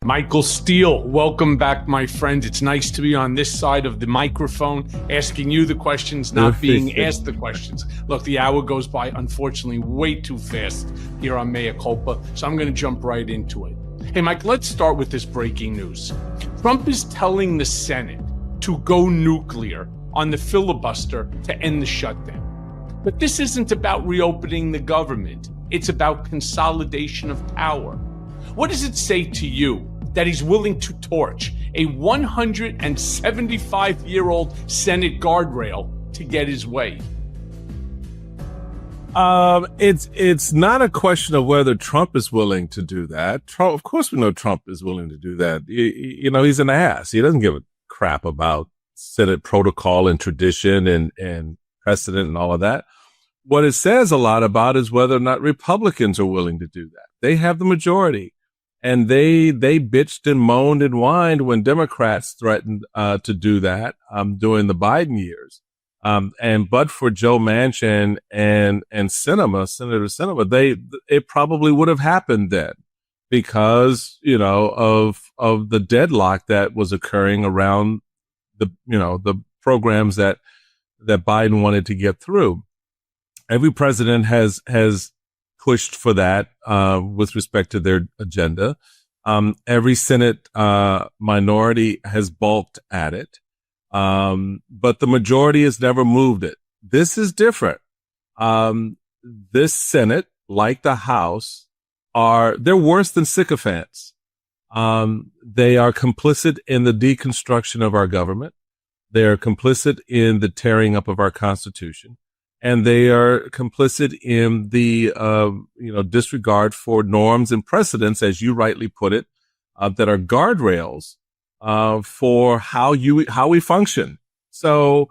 Michael Steele, welcome back, my friend. It's nice to be on this side of the microphone, asking you the questions, not being asked the questions. Look, the hour goes by, unfortunately, way too fast here on Mea Culpa, so I'm going to jump right into it. Hey, Mike, let's start with this breaking news. Trump is telling the Senate to go nuclear on the filibuster to end the shutdown. But this isn't about reopening the government. It's about consolidation of power. What does it say to you that he's willing to torch a 175-year-old Senate guardrail to get his way? It's not a question of whether Trump is willing to do that. Trump, of course, we know Trump is willing to do that. You know, he's an ass. He doesn't give a crap about Senate protocol and tradition and precedent and all of that. What it says a lot about is whether or not Republicans are willing to do that. They have the majority. And they bitched and moaned and whined when Democrats threatened to do that during the Biden years. But for Joe Manchin and Senator Sinema, it probably would have happened then because, you know, of the deadlock that was occurring around the programs that Biden wanted to get through. Every president has pushed for that with respect to their agenda. Every Senate minority has balked at it, but the majority has never moved it. This is different. This Senate, like the House, they're worse than sycophants. They are complicit in the deconstruction of our government. They are complicit in the tearing up of our Constitution. And they are complicit in the, disregard for norms and precedents, as you rightly put it, that are guardrails, for how we function. So,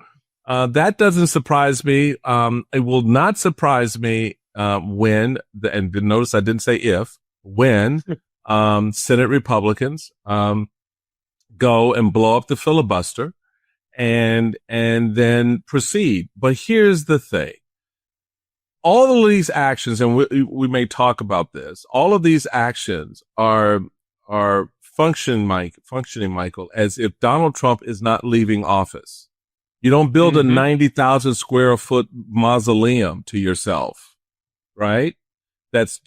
that doesn't surprise me. It will not surprise me, and notice I didn't say when Senate Republicans, go and blow up the filibuster. And then proceed. But here's the thing. All of these actions, and we may talk about this, all of these actions are functioning, Michael, as if Donald Trump is not leaving office. You don't build a 90,000 square foot mausoleum to yourself, right? That's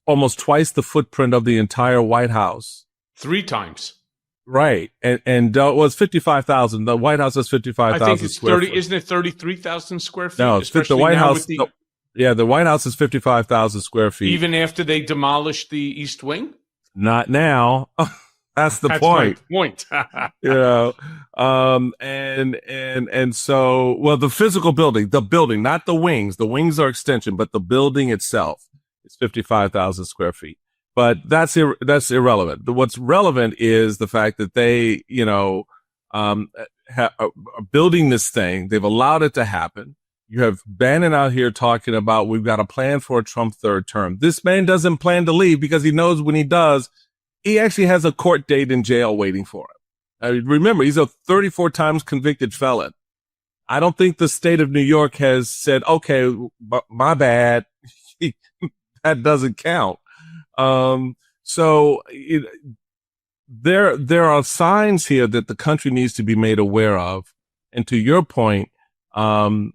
almost twice the footprint of the entire White House. 3 times. Right. And it's 55,000. The White House is 55,000 I think it's square 30, foot. Isn't it 33,000 square feet? No, it's the White House. The White House is 55,000 square feet. Even after they demolished the East Wing? Not now. That's point. My point. And so, well, the physical building, not the wings. The wings are extension, but the building itself is 55,000 square feet. But that's irrelevant. What's relevant is the fact that they, are building this thing. They've allowed it to happen. You have Bannon out here talking about we've got a plan for a Trump third term. This man doesn't plan to leave because he knows when he does, he actually has a court date in jail waiting for him. I mean, remember, he's a 34 times convicted felon. I don't think the state of New York has said, okay, my bad. That doesn't count. There are signs here that the country needs to be made aware of. And to your point, I'm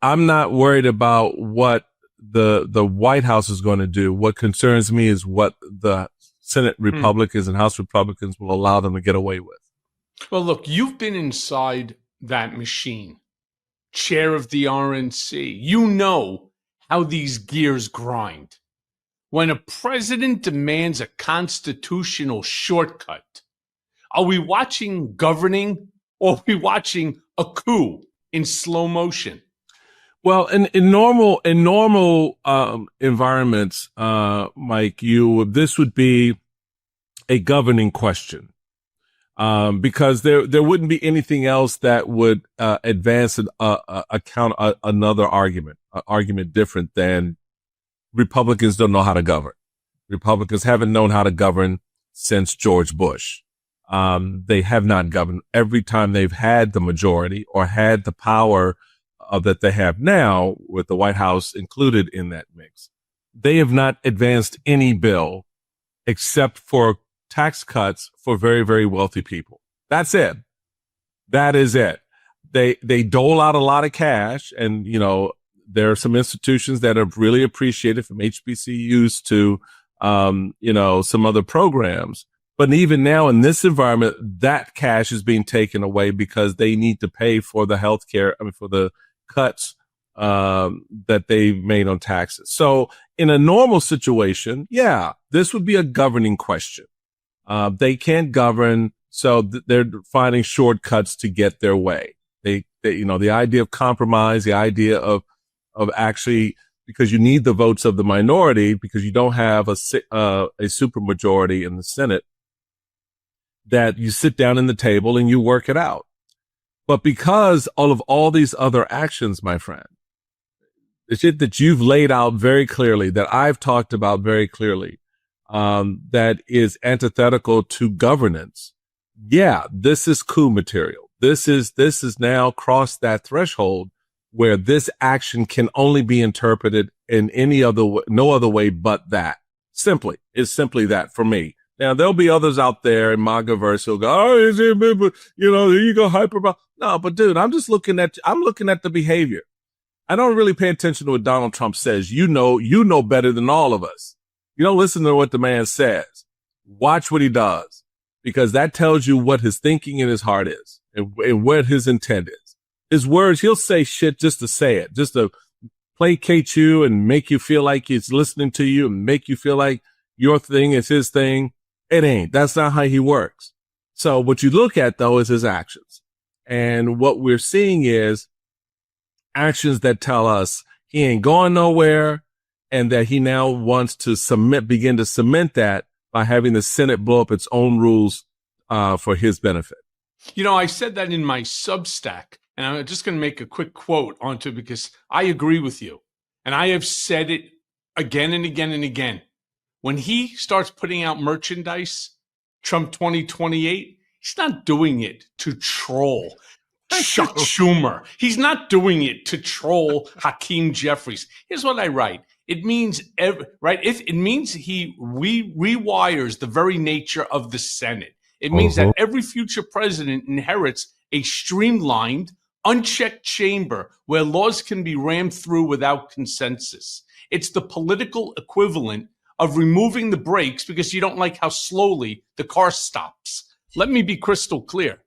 not worried about what the White House is going to do. What concerns me is what the Senate Republicans and House Republicans will allow them to get away with. Well, look, you've been inside that machine, chair of the RNC. You know how these gears grind. When a president demands a constitutional shortcut, are we watching governing or are we watching a coup in slow motion? Well, in normal environments, Mike, this would be a governing question, because there wouldn't be anything else that would advance another argument different than Republicans don't know how to govern. Republicans haven't known how to govern since George Bush. They have not governed every time they've had the majority or had the power that they have now, with the White House included in that mix. They have not advanced any bill except for tax cuts for very, very wealthy people. That's it. That is it. They dole out a lot of cash, and, you know, there are some institutions that have really appreciated, from HBCUs to, you know, some other programs. But even now in this environment, that cash is being taken away because they need to pay for the for the cuts that they've made on taxes. So in a normal situation, yeah, this would be a governing question. They can't govern, so they're finding shortcuts to get their way. They, you know, the idea of compromise, the idea of actually, because you need the votes of the minority, because you don't have a supermajority in the Senate, that you sit down in the table and you work it out. But because all these other actions, my friend, the shit that you've laid out very clearly, that I've talked about very clearly, that is antithetical to governance. Yeah, this is coup material. This is now crossed that threshold where this action can only be interpreted in no other way but that. It's simply that for me. Now, there'll be others out there in MAGAverse who'll go, oh, you know, you go hyper. No, but dude, I'm looking at the behavior. I don't really pay attention to what Donald Trump says. You know better than all of us. You don't listen to what the man says. Watch what he does, because that tells you what his thinking in his heart is and what his intent is. His words, he'll say shit just to say it, just to placate you and make you feel like he's listening to you and make you feel like your thing is his thing. It ain't. That's not how he works. So what you look at, though, is his actions. And what we're seeing is actions that tell us he ain't going nowhere, and that he now wants to begin to cement that by having the Senate blow up its own rules for his benefit. You know, I said that in my Substack, and I'm just going to make a quick quote onto it because I agree with you. And I have said it again and again and again. When he starts putting out merchandise, Trump 2028, he's not doing it to troll Chuck Schumer. He's not doing it to troll Hakeem Jeffries. Here's what I write. It means, it means he rewires the very nature of the Senate. It means that every future president inherits a streamlined, unchecked chamber where laws can be rammed through without consensus. It's the political equivalent of removing the brakes because you don't like how slowly the car stops. Let me be crystal clear.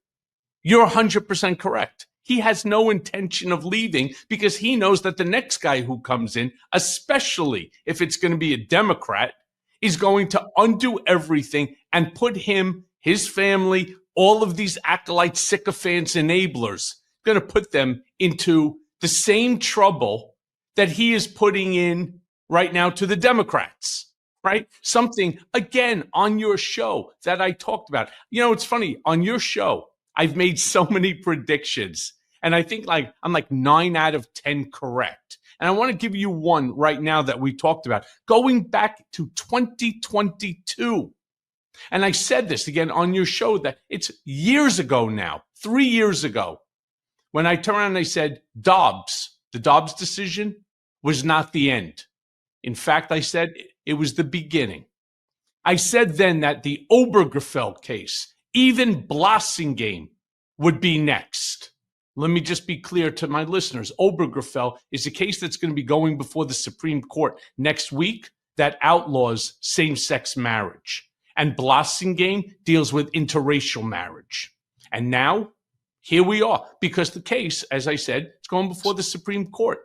You're 100% correct. He has no intention of leaving because he knows that the next guy who comes in, especially if it's going to be a Democrat, is going to undo everything and put him, his family, all of these acolytes, sycophants, enablers, going to put them into the same trouble that he is putting in right now to the Democrats. Right? Something, again, on your show that I talked about. You know, it's funny. On your show, I've made so many predictions, and I think I'm 9 out of 10 correct. And I want to give you one right now that we talked about, going back to 2022. And I said this again on your show that it's years ago now, 3 years ago, when I turned around and I said, the Dobbs decision was not the end. In fact, I said it was the beginning. I said then that the Obergefell case, even Blassingame, would be next. Let me just be clear to my listeners. Obergefell is a case that's going to be going before the Supreme Court next week that outlaws same-sex marriage. And Blassingame deals with interracial marriage. And now, here we are, because the case, as I said, it's going before the Supreme Court.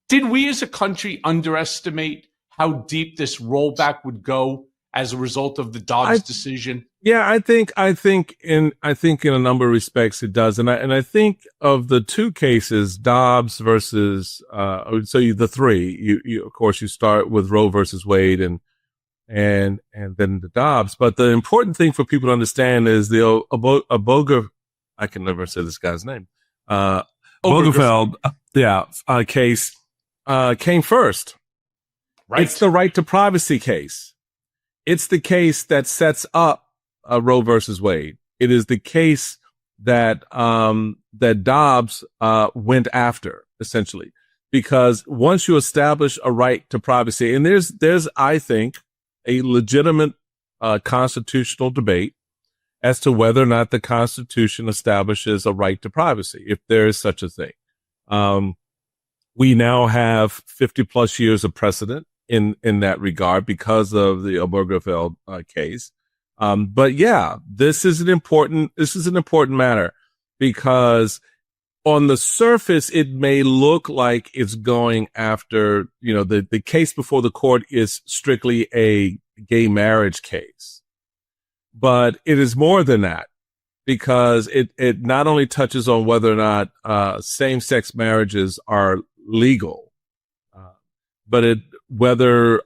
Did we as a country underestimate how deep this rollback would go as a result of the Dobbs decision? Yeah, I think in a number of respects it does, and I think of the two cases, Dobbs versus the three. You of course you start with Roe versus Wade and then the Dobbs, but the important thing for people to understand is the I can never say this guy's name. Obergefell, case came first. Right. It's the right to privacy case. It's the case that sets up Roe versus Wade. It is the case that that Dobbs went after, essentially, because once you establish a right to privacy, and there's I think a legitimate constitutional debate as to whether or not the Constitution establishes a right to privacy, if there is such a thing. We now have 50 plus years of precedent in that regard because of the Obergefell case. But yeah, this is an important matter because on the surface, it may look like it's going after, the case before the court is strictly a gay marriage case, but it is more than that because it not only touches on whether or not same-sex marriages are legal, but whether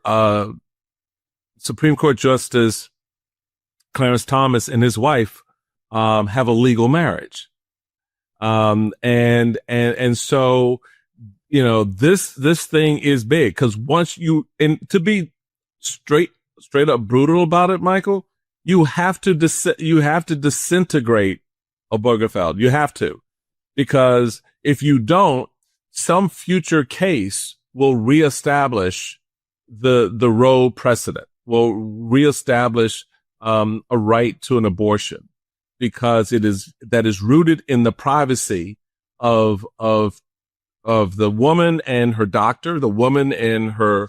Supreme Court Justice Clarence Thomas and his wife have a legal marriage. And so, this thing is big because once and to be straight up brutal about it, Michael, you have to disintegrate Obergefell. You have to, because if you don't, some future case will reestablish the Roe precedent, will reestablish a right to an abortion, because that is rooted in the privacy of the woman and her doctor, the woman and her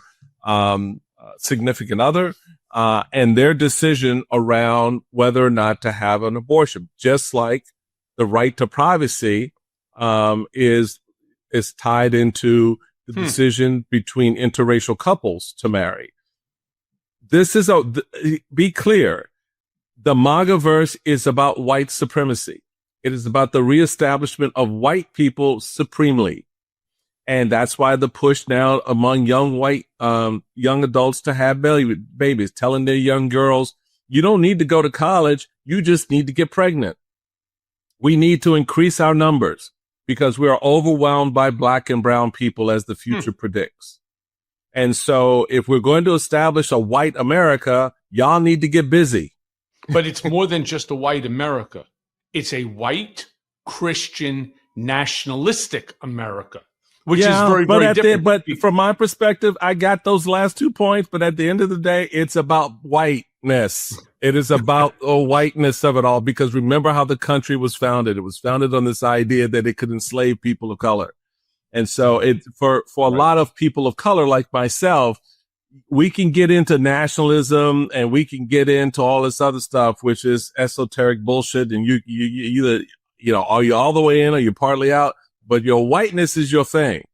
significant other, and their decision around whether or not to have an abortion. Just like the right to privacy is tied into the decision between interracial couples to marry. This is be clear. The MAGAverse is about white supremacy. It is about the reestablishment of white people supremely. And that's why the push now among young adults to have babies, telling their young girls, you don't need to go to college. You just need to get pregnant. We need to increase our numbers because we are overwhelmed by black and brown people, as the future predicts. And so if we're going to establish a white America, y'all need to get busy. But it's more than just a white America. It's a white, Christian, nationalistic America, which is very, very different. But from my perspective, I got those last 2 points. But at the end of the day, it's about whiteness. It is about the whiteness of it all. Because remember how the country was founded. It was founded on this idea that it could enslave people of color. And so for a lot of people of color like myself, we can get into nationalism and we can get into all this other stuff, which is esoteric bullshit. And you are you all the way in or you're partly out, but your whiteness is your thing.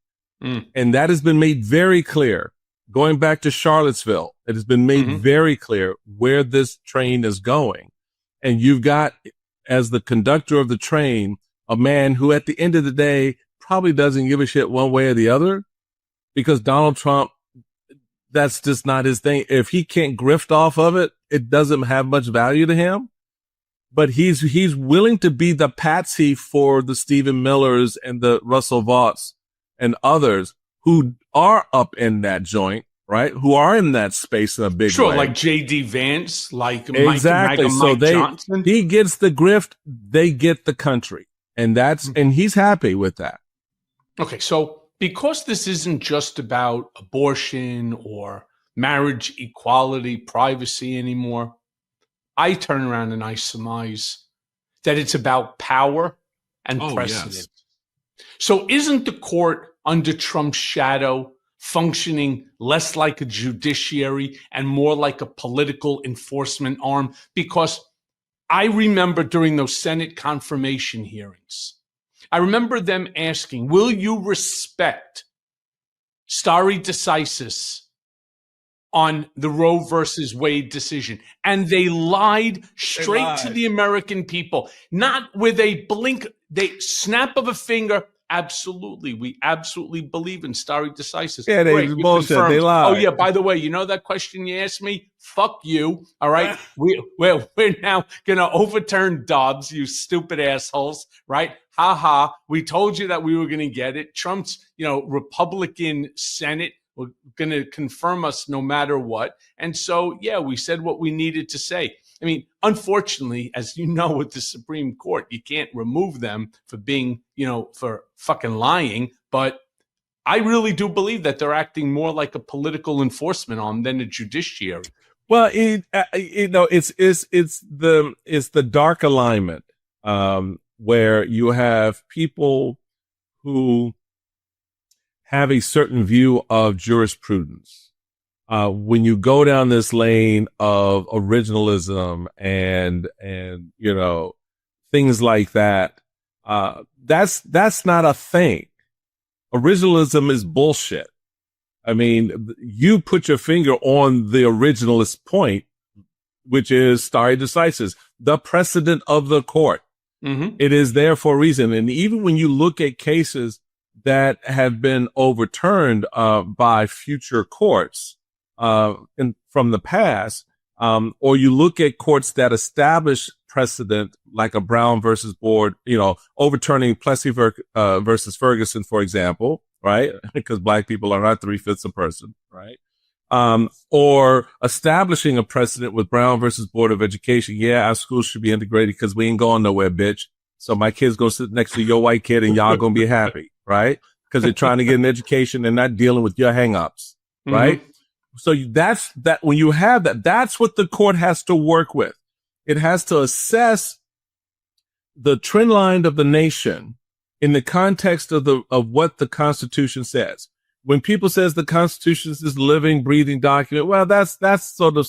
And that has been made very clear. Going back to Charlottesville, it has been made very clear where this train is going. And you've got, as the conductor of the train, a man who at the end of the day probably doesn't give a shit one way or the other, because Donald Trump, that's just not his thing. If he can't grift off of it, it doesn't have much value to him. But he's willing to be the patsy for the Stephen Millers and the Russell Vaught's and others who are up in that joint, right? Who are in that space in a big way. Like J.D. Vance, like exactly. Mike Johnson. He gets the grift, they get the country, and and he's happy with that. Okay, so because this isn't just about abortion or marriage equality, privacy anymore, I turn around and I surmise that it's about power and precedent. Yes. So isn't the court under Trump's shadow functioning less like a judiciary and more like a political enforcement arm? Because I remember during those Senate confirmation hearings, I remember them asking, will you respect stare decisis on the Roe versus Wade decision? And they lied straight to the American people, not with a blink, snap of a finger. Absolutely. We absolutely believe in stare decisis. Yeah, bullshit. They lied. Oh, yeah. By the way, you know that question you asked me? Fuck you. All right. We're now going to overturn Dobbs, you stupid assholes. Right. Ha ha. We told you that we were going to get it. Trump's, Republican Senate were going to confirm us no matter what. And so, yeah, we said what we needed to say. I mean, unfortunately, as you know, with the Supreme Court, you can't remove them for being, for fucking lying. But I really do believe that they're acting more like a political enforcement arm than a judiciary. Well, it's the dark alignment, where you have people who have a certain view of jurisprudence. When you go down this lane of originalism and things like that, that's not a thing. Originalism is bullshit. I mean, you put your finger on the originalist point, which is stare decisis, the precedent of the court. Mm-hmm. It is there for a reason. And even when you look at cases that have been overturned by future courts from the past, or you look at courts that establish precedent, like a Brown versus Board, overturning Plessy versus Ferguson, for example, right? Because black people are not 3/5 a person, right? Or establishing a precedent with Brown versus Board of Education. Yeah, our schools should be integrated because we ain't going nowhere, bitch. So my kid's gonna sit next to your white kid and y'all gonna be happy, right? Because they're trying to get an education and not dealing with your hangups, right? Mm-hmm. So that's that. When you have that, that's what the court has to work with. It has to assess the trend line of the nation in the context of what the Constitution says. When people says the Constitution is this living, breathing document, well, that's sort of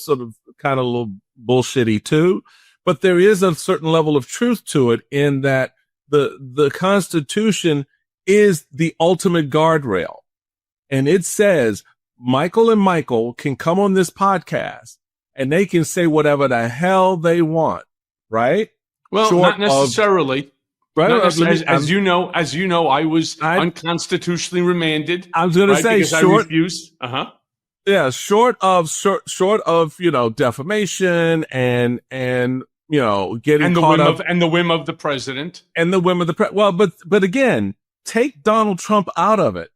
kind of a little bullshitty too. But there is a certain level of truth to it in that the Constitution is the ultimate guardrail. And it says Michael and Michael can come on this podcast and they can say whatever the hell they want, right? Well, not necessarily. Right? As you know, I was unconstitutionally remanded. I was going to say short. Yeah, short of defamation and getting and caught up and the whim of the president and the whim of the well, but again, take Donald Trump out of it.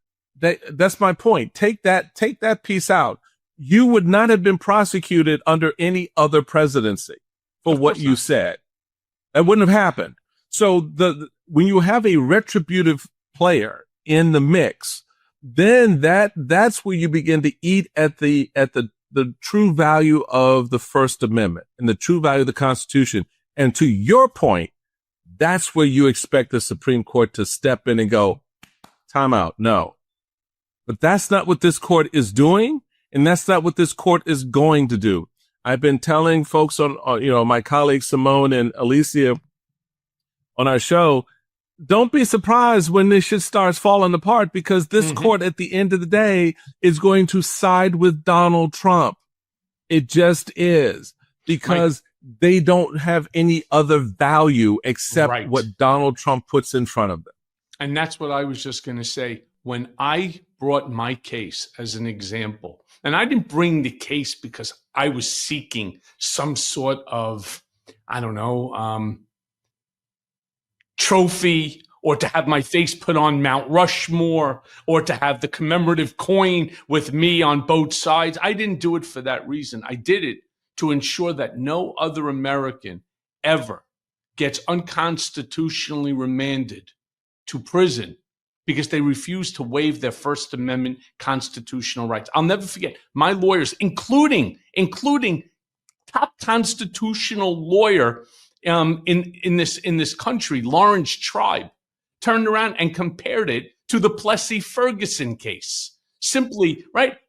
That's my point. Take that piece out. You would not have been prosecuted under any other presidency for what you said. That wouldn't have happened. So when you have a retributive player in the mix, then that's where you begin to eat at the true value of the First Amendment and the true value of the Constitution. And to your point, that's where you expect the Supreme Court to step in and go, time out. No, but that's not what this court is doing. And that's not what this court is going to do. I've been telling folks on my colleagues, Simone and Alicia, on our show, don't be surprised when this shit starts falling apart, because this court at the end of the day is going to side with Donald Trump. It just is, because they don't have any other value except what Donald Trump puts in front of them. And that's what I was just going to say. When I brought my case as an example, and I didn't bring the case because I was seeking some sort of, trophy, or to have my face put on Mount Rushmore, or to have the commemorative coin with me on both sides. I didn't do it for that reason. I did it to ensure that no other American ever gets unconstitutionally remanded to prison because they refuse to waive their First Amendment constitutional rights. I'll never forget my lawyers, including top constitutional lawyer in this country, Lawrence Tribe, turned around and compared it to the Plessy Ferguson case. Simply,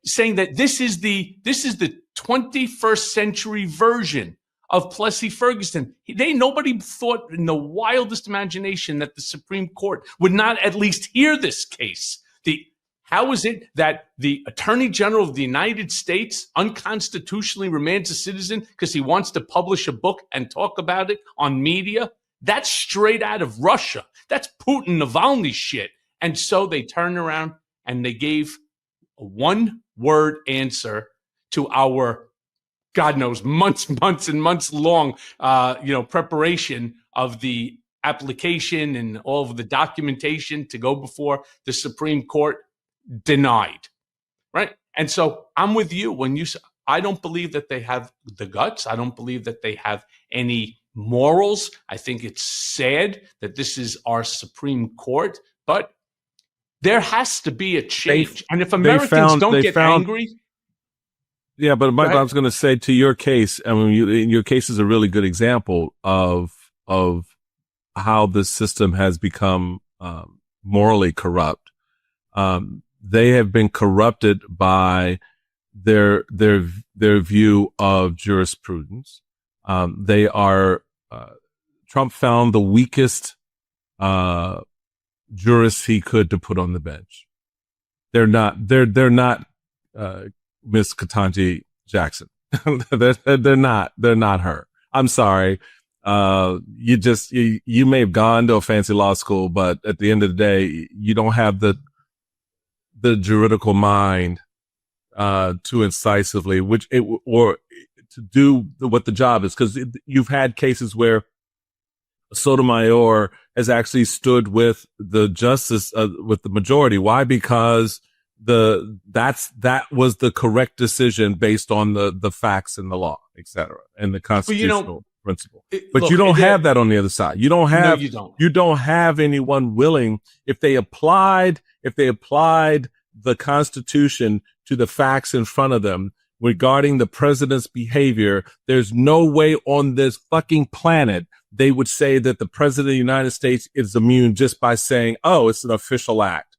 saying that this is the 21st century version of Plessy Ferguson. Nobody thought in the wildest imagination that the Supreme Court would not at least hear this case. How is it that the Attorney General of the United States unconstitutionally remands a citizen because he wants to publish a book and talk about it on media? That's straight out of Russia. That's Putin Navalny shit. And so they turned around and they gave a one-word answer to our, God knows, months and months long, preparation of the application and all of the documentation to go before the Supreme Court. Denied, right? And so I'm with you when you say, I don't believe that they have the guts. I don't believe that they have any morals. I think it's sad that this is our Supreme Court, but there has to be a change. And if Americans don't get angry, Yeah, but Michael, I was going to say to your case, I mean, your case is a really good example of how the system has become morally corrupt. They have been corrupted by their view of jurisprudence. They are Trump found the weakest jurists he could to put on the bench. They're not Miss Ketanji Jackson. they're not her. I'm sorry. You may have gone to a fancy law school, but at the end of the day, you don't have the juridical mind to incisively, or to do what the job is. Because you've had cases where Sotomayor has actually stood with the justice, with the majority. Why? Because that was the correct decision based on the facts and the law, et cetera, and the constitutional principle. But you don't have that on the other side. You don't have, you don't have anyone willing, if they applied the Constitution to the facts in front of them regarding the president's behavior, there's no way on this fucking planet they would say that the president of the United States is immune just by saying, oh, it's an official act.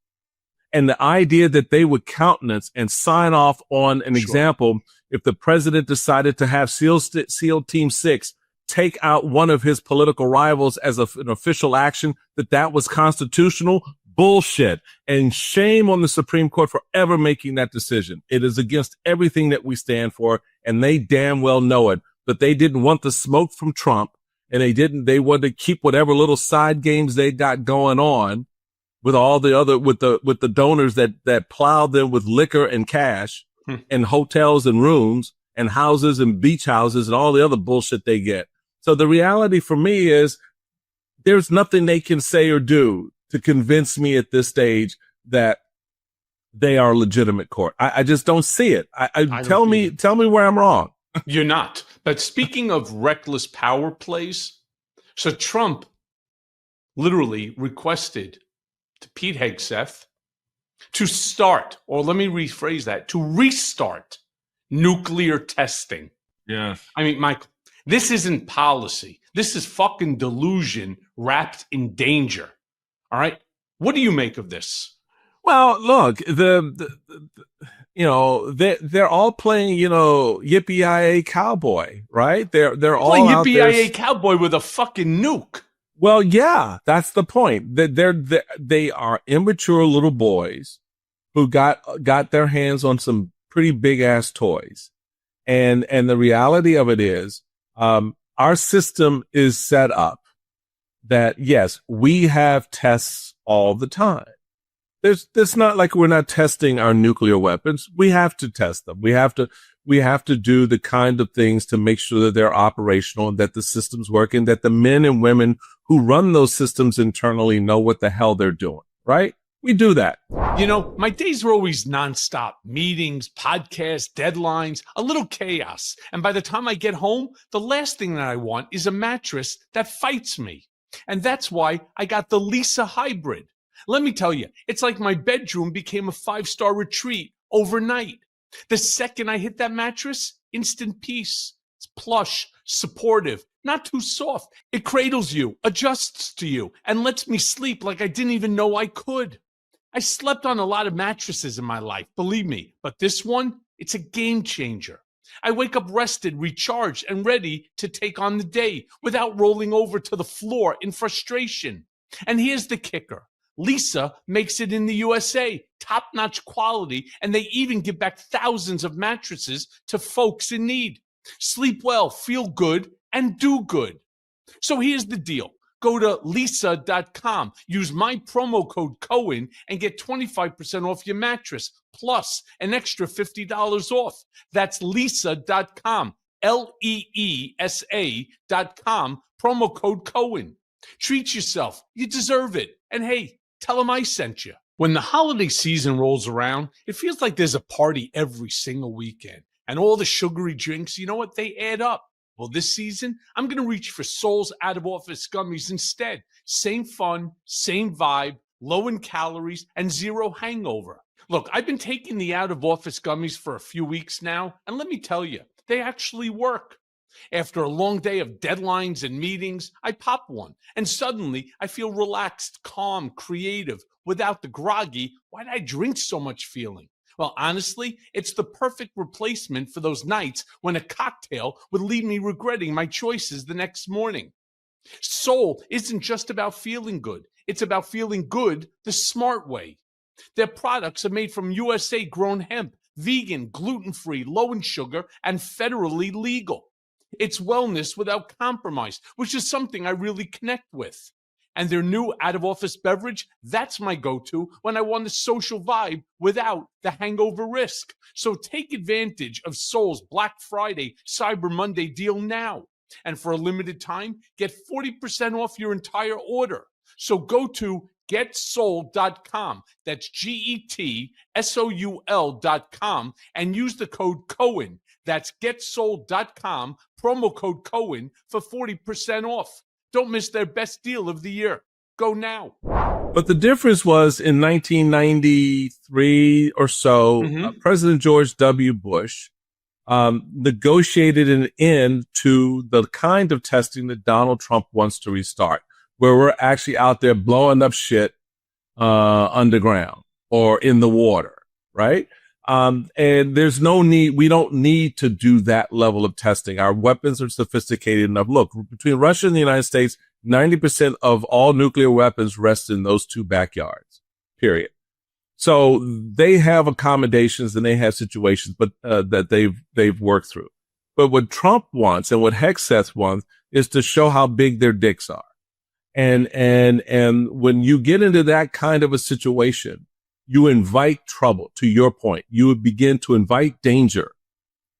And the idea that they would countenance and sign off on an example, if the president decided to have SEAL Team 6 take out one of his political rivals as an official action, that was constitutional, bullshit. And shame on the Supreme Court for ever making that decision. It is against everything that we stand for, and they damn well know it. But they didn't want the smoke from Trump, and they wanted to keep whatever little side games they got going on with all the other, with the donors that plowed them with liquor and cash and hotels and rooms and houses and beach houses and all the other bullshit they get. So the reality for me is there's nothing they can say or do to convince me at this stage that they are a legitimate court. I just don't see it. Tell me where I'm wrong. You're not. But speaking of reckless power plays, so Trump literally requested to Pete Hegseth to start, or let me rephrase that, to restart nuclear testing. Yeah. I mean, Michael, this isn't policy. This is fucking delusion wrapped in danger. All right. What do you make of this? Well, look, they're all playing, yippee-yi-yay cowboy, right? They're all playing out there. yippee-yi-yay cowboy with a fucking nuke. Well, yeah, that's the point. They are immature little boys who got their hands on some pretty big ass toys. And the reality of it is, our system is set up that, yes, we have tests all the time. It's not like we're not testing our nuclear weapons. We have to test them. We have to do the kind of things to make sure that they're operational and that the system's working, that the men and women who run those systems internally know what the hell they're doing, right? We do that. My days are always nonstop. Meetings, podcasts, deadlines, a little chaos. And by the time I get home, the last thing that I want is a mattress that fights me. And that's why I got the Lisa Hybrid. Let me tell you, it's like my bedroom became a 5-star retreat overnight. The second I hit that mattress, instant peace. It's plush, supportive, not too soft. It cradles you, adjusts to you, and lets me sleep like I didn't even know I could. I slept on a lot of mattresses in my life, believe me, but this one, it's a game changer. I wake up rested, recharged, and ready to take on the day without rolling over to the floor in frustration. And here's the kicker. Lisa makes it in the USA, top-notch quality, and they even give back thousands of mattresses to folks in need. Sleep well, feel good, and do good. So here's the deal. Go to lisa.com, use my promo code Cohen, and get 25% off your mattress, plus an extra $50 off. That's lisa.com, LEESA.com, promo code Cohen. Treat yourself. You deserve it. And hey, tell them I sent you. When the holiday season rolls around, it feels like there's a party every single weekend. And all the sugary drinks, you know what? They add up. Well, this season, I'm going to reach for Soul's out-of-office gummies instead. Same fun, same vibe, low in calories, and zero hangover. Look, I've been taking the out of office gummies for a few weeks now, and let me tell you, they actually work. After a long day of deadlines and meetings, I pop one, and suddenly I feel relaxed, calm, creative, without the groggy, why'd I drink so much feeling? Well, honestly, it's the perfect replacement for those nights when a cocktail would leave me regretting my choices the next morning. Soul isn't just about feeling good. It's about feeling good the smart way. Their products are made from USA grown hemp, vegan, gluten-free, low in sugar, and federally legal. It's wellness without compromise, which is something I really connect with. And their new out-of-office beverage, that's my go-to when I want a social vibe without the hangover risk. So take advantage of Soul's Black Friday, Cyber Monday deal now. And for a limited time, get 40% off your entire order. So go to getsoul.com. That's GETSOUL.com and use the code Cohen. That's getsoul.com, promo code Cohen for 40% off. Don't miss their best deal of the year. Go now. But the difference was in 1993 or so, President George W. Bush negotiated an end to the kind of testing that Donald Trump wants to restart, where we're actually out there blowing up shit underground or in the water, right? And there's no need, we don't need to do that level of testing. Our weapons are sophisticated enough. Look, between Russia and the United States, 90% of all nuclear weapons rest in those two backyards, period. So they have accommodations and they have situations, but that they've worked through. But what Trump wants and what Hegseth wants is to show how big their dicks are. And when you get into that kind of a situation, you invite trouble. To your point, you would begin to invite danger,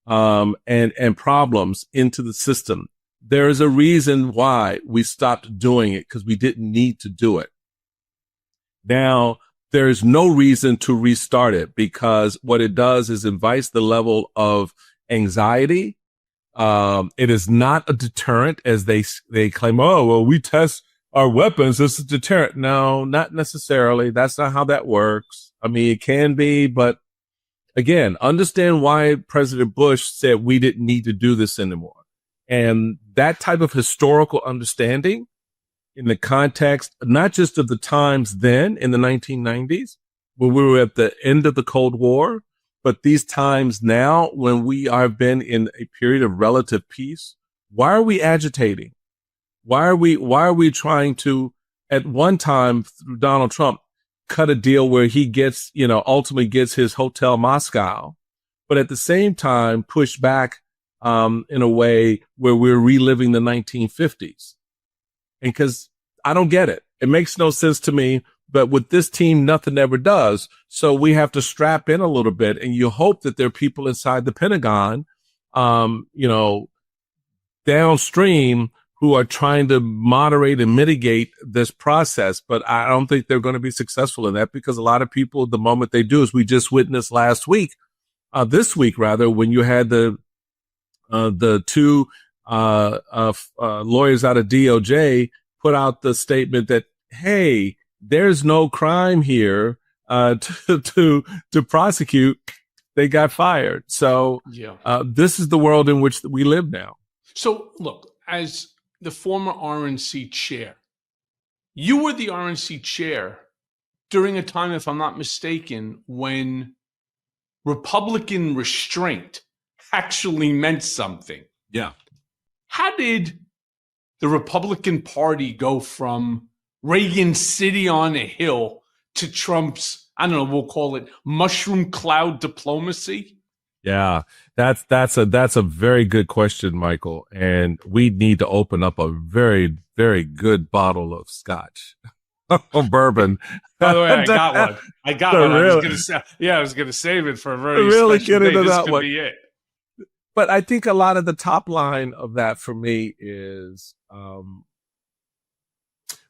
and problems into the system. There is a reason why we stopped doing it, because we didn't need to do it. Now, there is no reason to restart it, because what it does is invites the level of anxiety. It is not a deterrent, as they claim. Oh, well, we test our weapons. This is a deterrent. No, not necessarily. That's not how that works. I mean, it can be, but again, understand why President Bush said we didn't need to do this anymore. And that type of historical understanding in the context, not just of the times then in the 1990s, when we were at the end of the Cold War, but these times now when we have been in a period of relative peace. Why are we agitating? Why are we trying to, at one time through Donald Trump, cut a deal where he gets, ultimately gets his Hotel Moscow, but at the same time push back in a way where we're reliving the 1950s? And because I don't get it. It makes no sense to me. But with this team, nothing ever does. So we have to strap in a little bit. And you hope that there are people inside the Pentagon, downstream, who are trying to moderate and mitigate this process. But I don't think they're going to be successful in that, because a lot of people, the moment they do, as we just witnessed this week, when you had the two lawyers out of DOJ put out the statement that, hey, there's no crime here to prosecute. They got fired. So this is the world in which we live now. So look, as the former RNC chair, you were the RNC chair during a time, if I'm not mistaken, when Republican restraint actually meant something. Yeah. How did the Republican Party go from Reagan City on a hill to Trump's, I don't know, we'll call it mushroom cloud diplomacy? Yeah, that's a very good question, Michael. And we need to open up a very, very good bottle of scotch or bourbon. By the way, I got one. I was gonna save it for a very really special get into day. This that could one. be it. But I think a lot of the top line of that for me is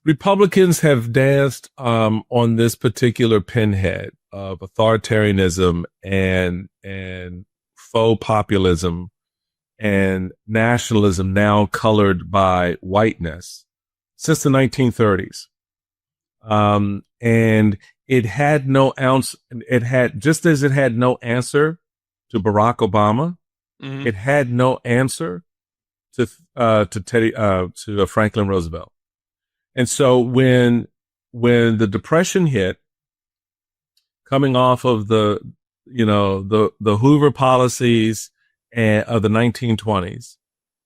Republicans have danced on this particular pinhead of authoritarianism and faux populism and nationalism, now colored by whiteness, since the 1930s. And it had no ounce. It had, just as it had no answer to Barack Obama, it had no answer to Franklin Roosevelt. And so when the Depression hit, coming off of the Hoover policies of the 1920s,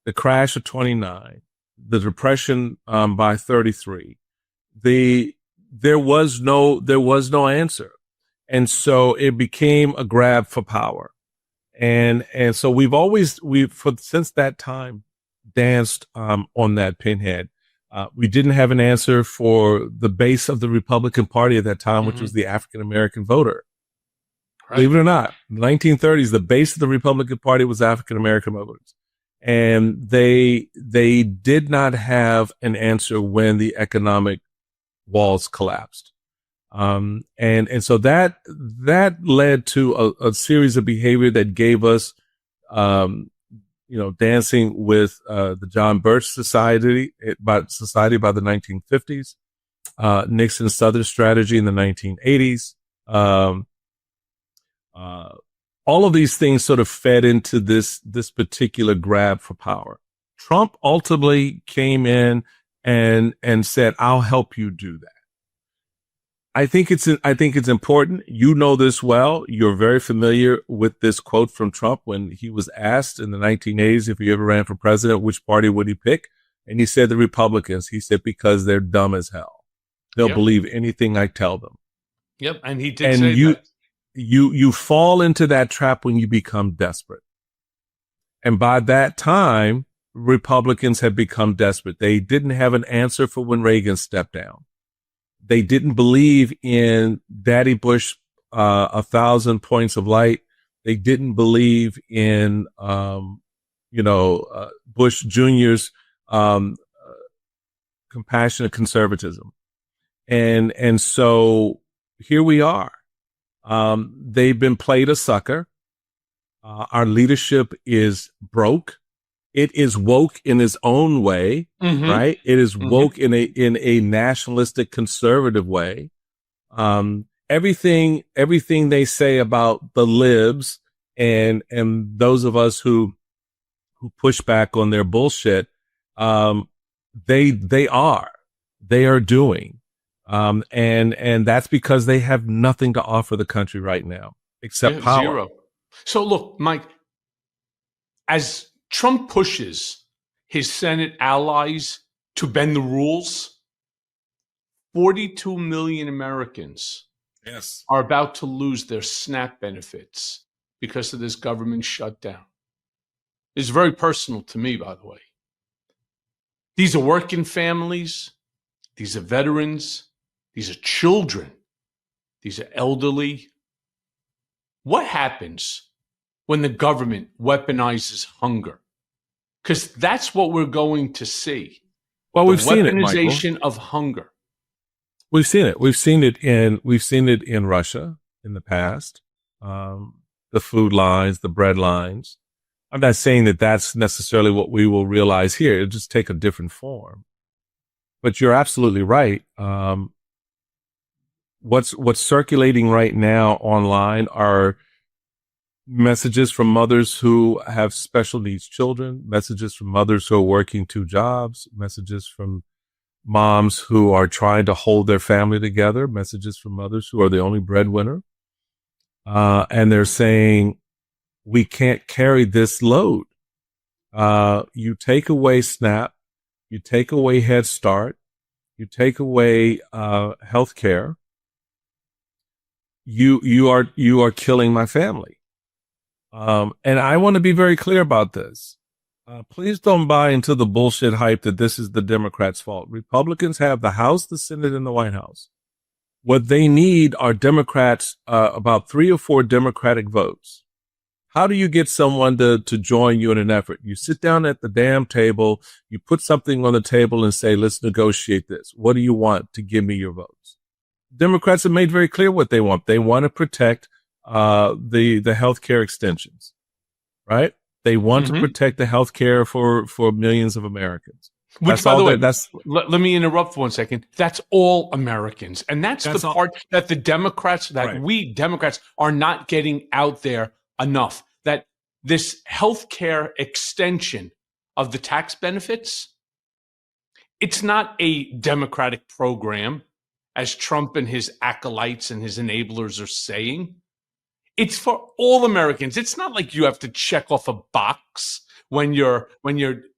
the crash of 29, the Depression by 33, there was no answer, and so it became a grab for power, and so since that time danced on that pinhead. We didn't have an answer for the base of the Republican Party at that time, which was the African American voter. Right. Believe it or not, in the 1930s, the base of the Republican Party was African American voters. And they did not have an answer when the economic walls collapsed. And so that led to a series of behavior that gave us, dancing with the John Birch Society by the 1950s, Nixon's Southern strategy in the 1980s. All of these things sort of fed into this particular grab for power. Trump ultimately came in and said, "I'll help you do that." I think it's important. You know this well. You're very familiar with this quote from Trump when he was asked in the 1980s if he ever ran for president, which party would he pick? And he said the Republicans. He said, because they're dumb as hell. They'll believe anything I tell them. Yep. And he did say that. You fall into that trap when you become desperate. And by that time, Republicans had become desperate. They didn't have an answer for when Reagan stepped down. They didn't believe in Daddy Bush, 1,000 points of light. They didn't believe in, Bush Jr.'s, compassionate conservatism. And so here we are. They've been played a sucker. Our leadership is broke. It is woke in its own way, right? It is woke in a nationalistic conservative way. Everything they say about the libs and those of us who push back on their bullshit, they are doing. And that's because they have nothing to offer the country right now except power. Zero. So look, Mike, as Trump pushes his Senate allies to bend the rules, 42 million Americans are about to lose their SNAP benefits because of this government shutdown. It's very personal to me, by the way. These are working families. These are veterans. These are children. These are elderly. What happens when the government weaponizes hunger? Because that's what we're going to see. Well, we've seen it, weaponization of hunger. We've seen it. We've seen it in Russia in the past. The food lines, the bread lines. I'm not saying that that's necessarily what we will realize here. It'll just take a different form. But you're absolutely right. What's circulating right now online are messages from mothers who have special needs children, messages from mothers who are working 2 jobs, messages from moms who are trying to hold their family together, messages from mothers who are the only breadwinner. And they're saying, we can't carry this load. You take away SNAP, you take away Head Start, you take away health care. You are killing my family. And I want to be very clear about this. Please don't buy into the bullshit hype that this is the Democrats' fault. Republicans have the House, the Senate, and the White House. What they need are Democrats, about 3 or 4 Democratic votes. How do you get someone to join you in an effort? You sit down at the damn table, you put something on the table and say, let's negotiate this. What do you want to give me your votes? Democrats have made very clear what they want. They want to protect the healthcare extensions, right? They want to protect the healthcare for millions of Americans. Which, by the way, let me interrupt for 1 second. That's all Americans. And that's the part that the Democrats, we Democrats are not getting out there enough. That this healthcare extension of the tax benefits, it's not a Democratic program, as Trump and his acolytes and his enablers are saying. It's for all Americans. It's not like you have to check off a box when you're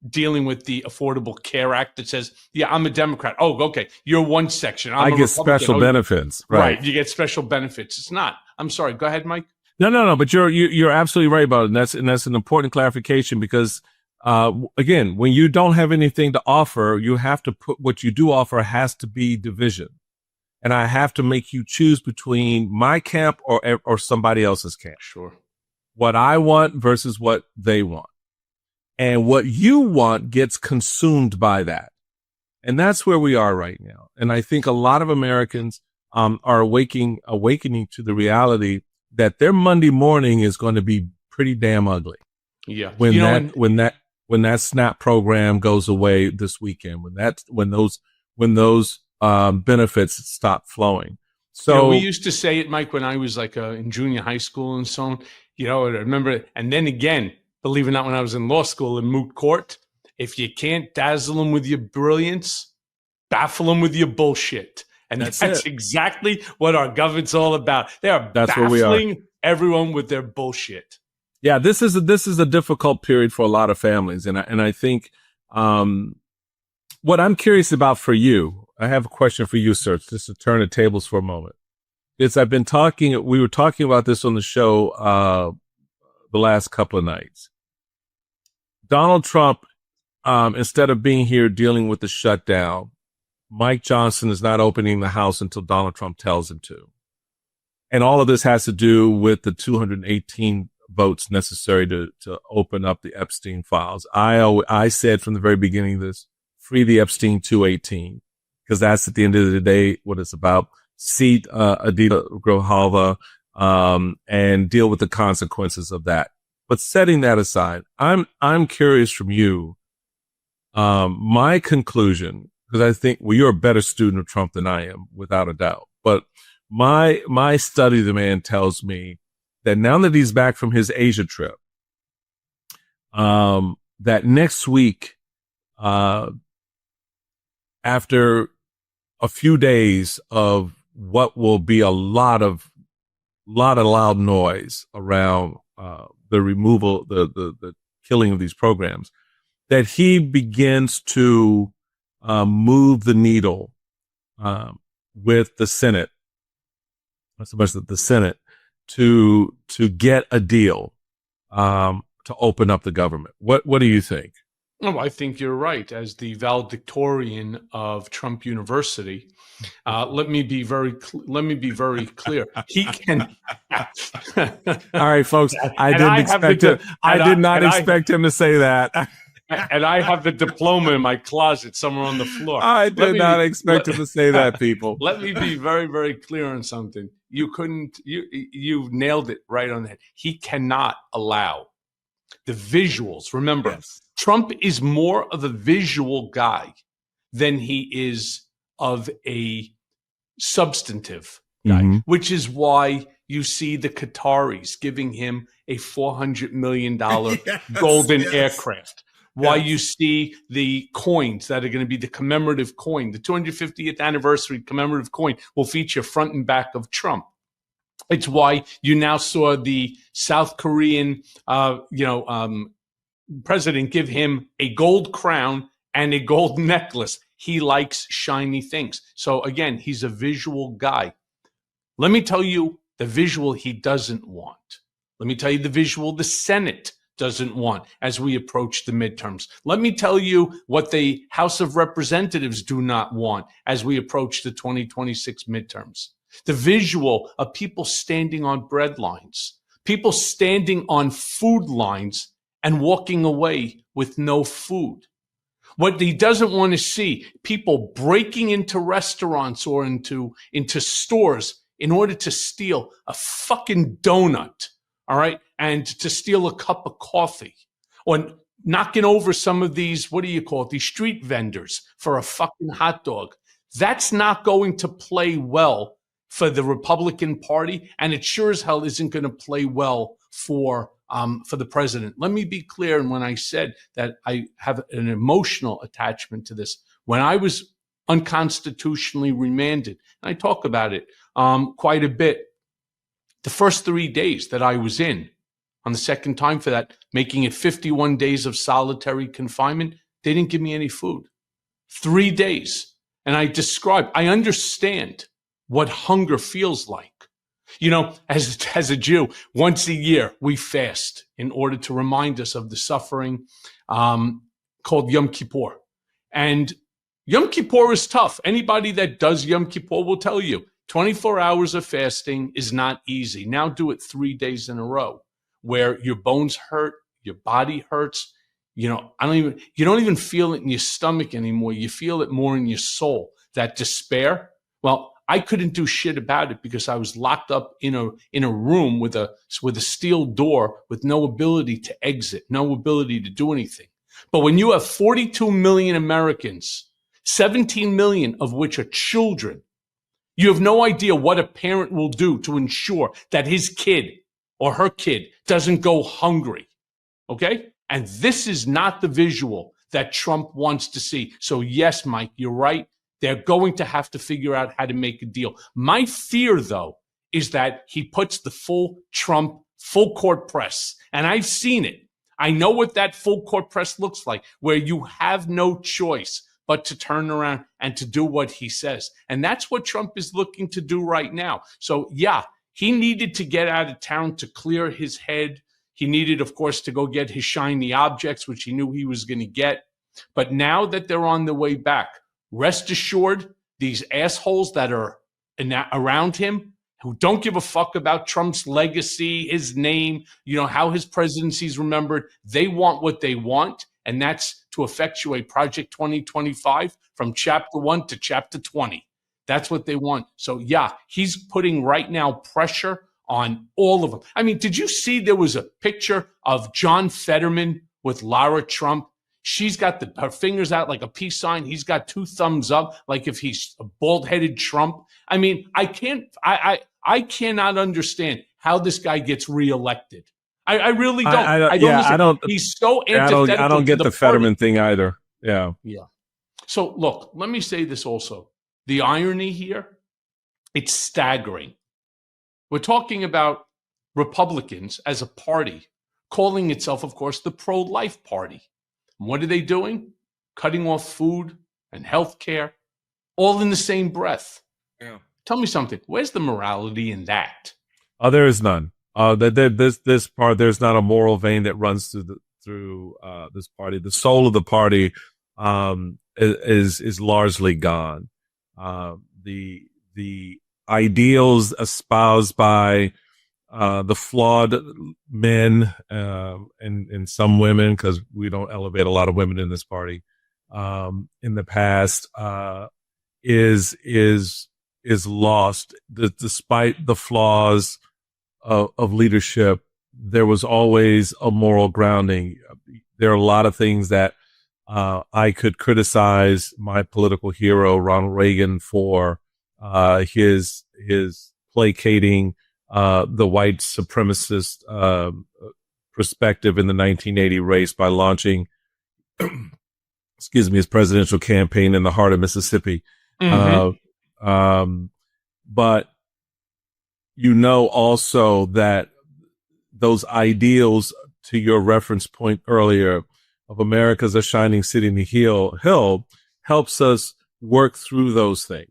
dealing with the Affordable Care Act that says, yeah, I'm a Democrat. Oh, okay. You're one section. I get special benefits. Right. You get special benefits. It's not. I'm sorry. Go ahead, Mike. No. But you're absolutely right about it. And that's an important clarification because, again, when you don't have anything to offer, you have to put what you do offer has to be division. And I have to make you choose between my camp or somebody else's camp. Sure. What I want versus what they want. And what you want gets consumed by that. And that's where we are right now. And I think a lot of Americans are awakening to the reality that their Monday morning is going to be pretty damn ugly. Yeah. When that SNAP program goes away this weekend, when those benefits stop flowing. So we used to say it, Mike, when I was like in junior high school and so on. I remember, and then again, believe it or not, when I was in law school in moot court, if you can't dazzle them with your brilliance, baffle them with your bullshit. And that's exactly what our government's all about. They are baffling everyone with their bullshit. Yeah, this is a difficult period for a lot of families, and I think what I'm curious about for you, I have a question for you, sir, just to turn the tables for a moment. We were talking about this on the show the last couple of nights. Donald Trump, instead of being here dealing with the shutdown, Mike Johnson is not opening the House until Donald Trump tells him to. And all of this has to do with the 218 votes necessary to open up the Epstein files. I said from the very beginning of this, free the Epstein 218, because that's at the end of the day what it's about. Seat Adita Grohalva and deal with the consequences of that. But setting that aside, I'm curious from you, my conclusion, because I think, you're a better student of Trump than I am, without a doubt. But my study of the man tells me that now that he's back from his Asia trip, that next week, after a few days of what will be a lot of loud noise around the removal, the killing of these programs, that he begins to move the needle with the Senate, not so much the Senate, to get a deal to open up the government. What do you think? Oh, I think you're right. As the valedictorian of Trump University, let me be very clear. He can. All right, folks. I did not expect him to say that. And I have the diploma in my closet somewhere on the floor. I did not expect him to say that, people. Let me be very, very clear on something. You nailed it right on the head. He cannot allow the visuals. Remember, yes. Trump is more of a visual guy than he is of a substantive guy, which is why you see the Qataris giving him a $400 million golden aircraft. Why you see the coins that are going to be the commemorative coin, the 250th anniversary commemorative coin will feature front and back of Trump. It's why you now saw the South Korean, president give him a gold crown and a gold necklace. He likes shiny things. So again, he's a visual guy. Let me tell you the visual he doesn't want. Let me tell you the visual the Senate doesn't want as we approach the midterms. Let me tell you what the House of Representatives do not want as we approach the 2026 midterms. The visual of people standing on bread lines, people standing on food lines and walking away with no food. What he doesn't want to see, people breaking into restaurants or into stores in order to steal a fucking donut, all right, and to steal a cup of coffee. Or knocking over some of these, what do you call it, these street vendors for a fucking hot dog. That's not going to play well for the Republican Party, and it sure as hell isn't going to play well for the president. Let me be clear, and when I said that I have an emotional attachment to this, when I was unconstitutionally remanded, and I talk about it quite a bit, the first 3 days that I was in, on the second time for that, making it 51 days of solitary confinement, they didn't give me any food. 3 days. And I understand what hunger feels like. You know, as a Jew, once a year, we fast in order to remind us of the suffering called Yom Kippur. And Yom Kippur is tough. Anybody that does Yom Kippur will tell you 24 hours of fasting is not easy. Now do it 3 days in a row where your bones hurt, your body hurts. You know, you don't even feel it in your stomach anymore. You feel it more in your soul, that despair. Well, I couldn't do shit about it because I was locked up in a room with a steel door with no ability to exit, no ability to do anything. But when you have 42 million Americans, 17 million of which are children, you have no idea what a parent will do to ensure that his kid or her kid doesn't go hungry. Okay? And this is not the visual that Trump wants to see. So yes, Mike, you're right. They're going to have to figure out how to make a deal. My fear, though, is that he puts the full court press. And I've seen it. I know what that full court press looks like, where you have no choice but to turn around and to do what he says. And that's what Trump is looking to do right now. So yeah, he needed to get out of town to clear his head. He needed, of course, to go get his shiny objects, which he knew he was going to get. But now that they're on the way back, rest assured, these assholes that are around him, who don't give a fuck about Trump's legacy, his name, you know, how his presidency is remembered, they want what they want, and that's to effectuate Project 2025 from Chapter 1 to Chapter 20. That's what they want. So, yeah, he's putting right now pressure on all of them. I mean, did you see there was a picture of John Fetterman with Lara Trump? She's got her fingers out like a peace sign. He's got 2 thumbs up, like if he's a bald-headed Trump. I mean, I cannot understand how this guy gets reelected. I really don't. I don't. He's so antithetical. I don't get the Fetterman thing either. Yeah. Yeah. So look, let me say this also. The irony here, it's staggering. We're talking about Republicans as a party calling itself, of course, the pro-life party. And what are they doing? Cutting off food and health care, all in the same breath. Yeah. Tell me something. Where's the morality in that? There is none. This part, there's not a moral vein that runs through this party. The soul of the party is largely gone. The ideals espoused by the flawed men and some women, because we don't elevate a lot of women in this party, in the past, is lost. Despite the flaws of leadership, there was always a moral grounding. There are a lot of things that I could criticize my political hero, Ronald Reagan, for his placating the white supremacist perspective in the 1980 race by launching, his presidential campaign in the heart of Mississippi. Mm-hmm. But you know also that those ideals, to your reference point earlier, of America's a shining city in the hill helps us work through those things.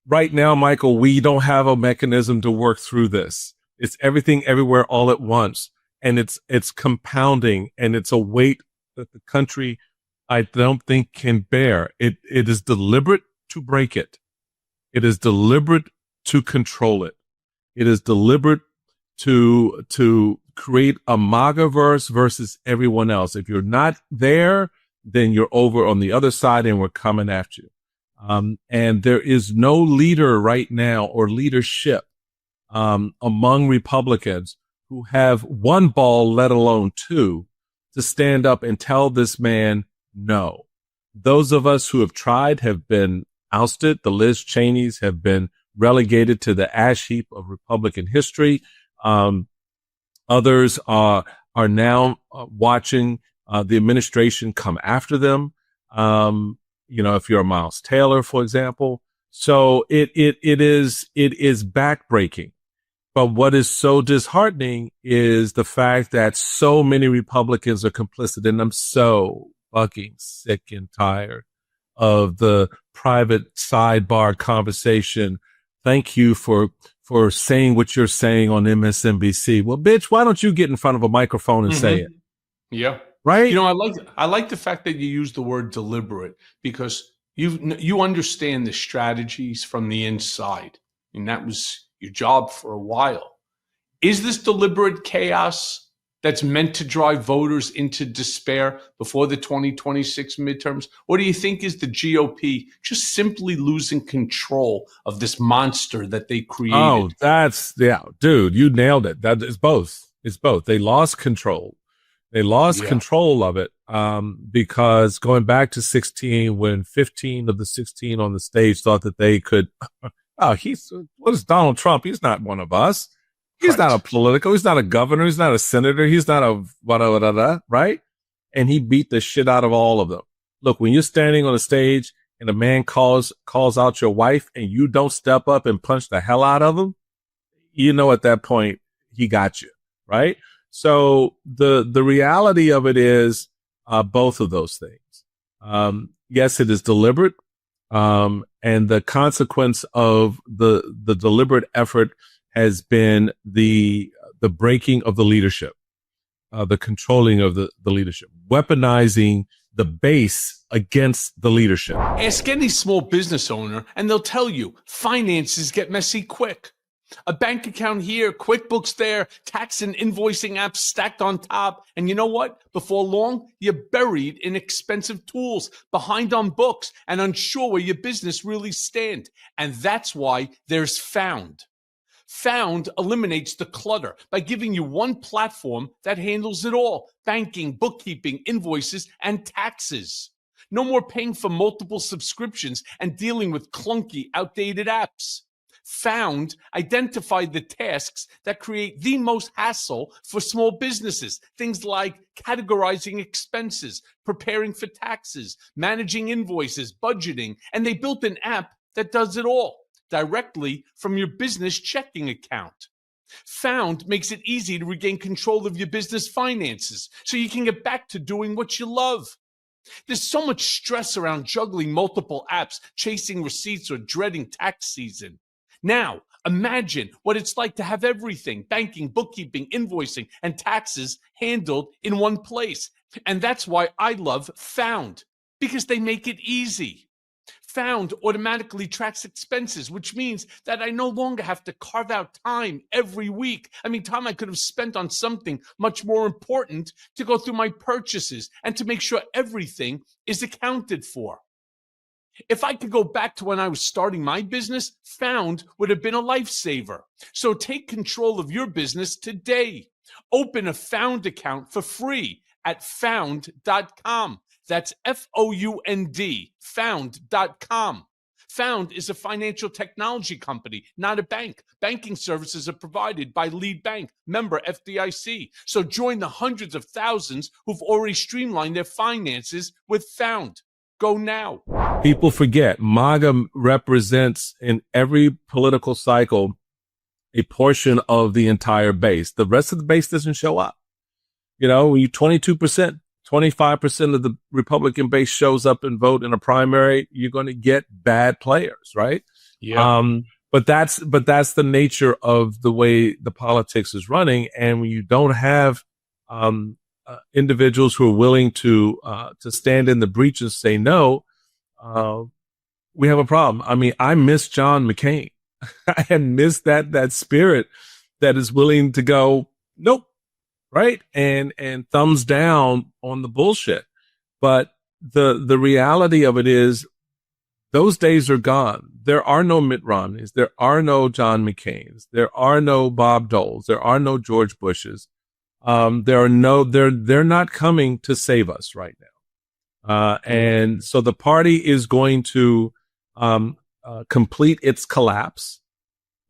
Right now, Michael, we don't have a mechanism to work through this. It's everything everywhere all at once. And it's compounding, and it's a weight that the country, I don't think, can bear. It is deliberate to break it. It is deliberate to control it. It is deliberate to create a MAGA-verse versus everyone else. If you're not there, then you're over on the other side and we're coming at you. And there is no leader right now or leadership among Republicans who have one ball, let alone 2, to stand up and tell this man no. Those of us who have tried have been ousted. The Liz Cheneys have been relegated to the ash heap of Republican history. Others are now watching the administration come after them. If you're a Miles Taylor, for example. So it is backbreaking. But what is so disheartening is the fact that so many Republicans are complicit, and I'm so fucking sick and tired of the private sidebar conversation. Thank you for saying what you're saying on MSNBC. Well, bitch, why don't you get in front of a microphone and say it? Yeah. Right? I like the fact that you use the word deliberate, because you understand the strategies from the inside, and that was your job for a while. Is this deliberate chaos that's meant to drive voters into despair before the 2026 midterms? Or do you think is the GOP just simply losing control of this monster that they created? Oh, dude, you nailed it. That is both. It's both. They lost control. They lost control of it because going back to 16, when 15 of the 16 on the stage thought that they could, what is Donald Trump? He's not one of us. He's not a political. He's not a governor. He's not a senator. He's not a right? And he beat the shit out of all of them. Look, when you're standing on a stage and a man calls out your wife and you don't step up and punch the hell out of him, at that point he got you, right? So the reality of it is both of those things. Yes, it is deliberate, and the consequence of the deliberate effort has been the breaking of the leadership, the controlling of the leadership, weaponizing the base against the leadership. Ask any small business owner and they'll tell you finances get messy quick. A bank account here, QuickBooks there, tax and invoicing apps stacked on top. And you know what? Before long, you're buried in expensive tools, behind on books, and unsure where your business really stands. And that's why there's Found. Found eliminates the clutter by giving you one platform that handles it all: banking, bookkeeping, invoices, and taxes. No more paying for multiple subscriptions and dealing with clunky, outdated apps. Found identified the tasks that create the most hassle for small businesses. Things like categorizing expenses, preparing for taxes, managing invoices, budgeting, and they built an app that does it all directly from your business checking account. Found makes it easy to regain control of your business finances so you can get back to doing what you love. There's so much stress around juggling multiple apps, chasing receipts, or dreading tax season. Now, imagine what it's like to have everything: banking, bookkeeping, invoicing, and taxes handled in one place. And that's why I love Found, because they make it easy. Found automatically tracks expenses, which means that I no longer have to carve out time every week. Time I could have spent on something much more important, to go through my purchases and to make sure everything is accounted for. If I could go back to when I was starting my business, Found would have been a lifesaver. So take control of your business today. Open a Found account for free at found.com. That's FOUND, found.com. Found is a financial technology company, not a bank. Banking services are provided by Lead Bank, member FDIC. So join the hundreds of thousands who've already streamlined their finances with Found. Go now. People forget MAGA represents in every political cycle a portion of the entire base. The rest of the base doesn't show up. When you 22%, 25% of the Republican base shows up and vote in a primary, you're going to get bad players, right? Yeah. But that's the nature of the way the politics is running. And when you don't have individuals who are willing to stand in the breach and say no, we have a problem. I miss John McCain. I miss that spirit that is willing to go, nope, right? And thumbs down on the bullshit. But the reality of it is those days are gone. There are no Mitt Romneys. There are no John McCains. There are no Bob Doles. There are no George Bushes. They're not coming to save us right now. And so the party is going to complete its collapse.